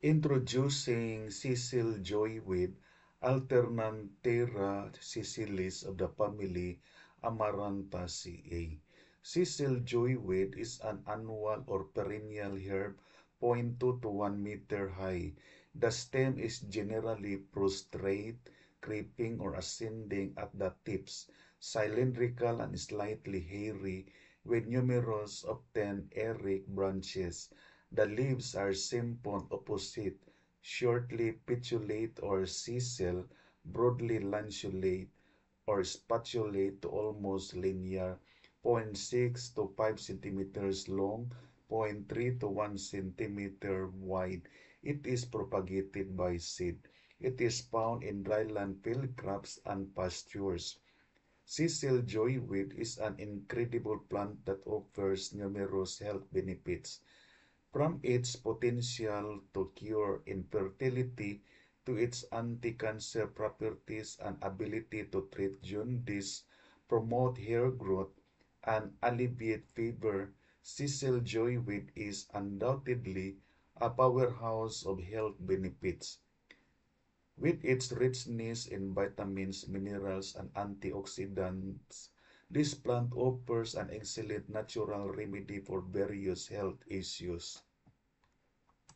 Introducing Sicil joyweed, Alternanthera sicilis of the family Amarantaceae. Sicil joyweed is an annual or perennial herb 0.2 to 1 meter high. The stem is generally prostrate, creeping or ascending at the tips, cylindrical and slightly hairy, with numerous, often eric branches. The leaves are simpod opposite, shortly petiolate or sessile, broadly lanceolate or spatulate to almost linear, 0.6 to 5 centimeters long, 0.3 to 1 centimeter wide. It is propagated by seed. It is found in dryland field crops and pastures. Sicil joyweed is an incredible plant that offers numerous health benefits. From its potential to cure infertility to its anti-cancer properties and ability to treat jaundice, promote hair growth, and alleviate fever, Sicil joyweed is undoubtedly a powerhouse of health benefits. With its richness in vitamins, minerals, and antioxidants, this plant offers an excellent natural remedy for various health issues.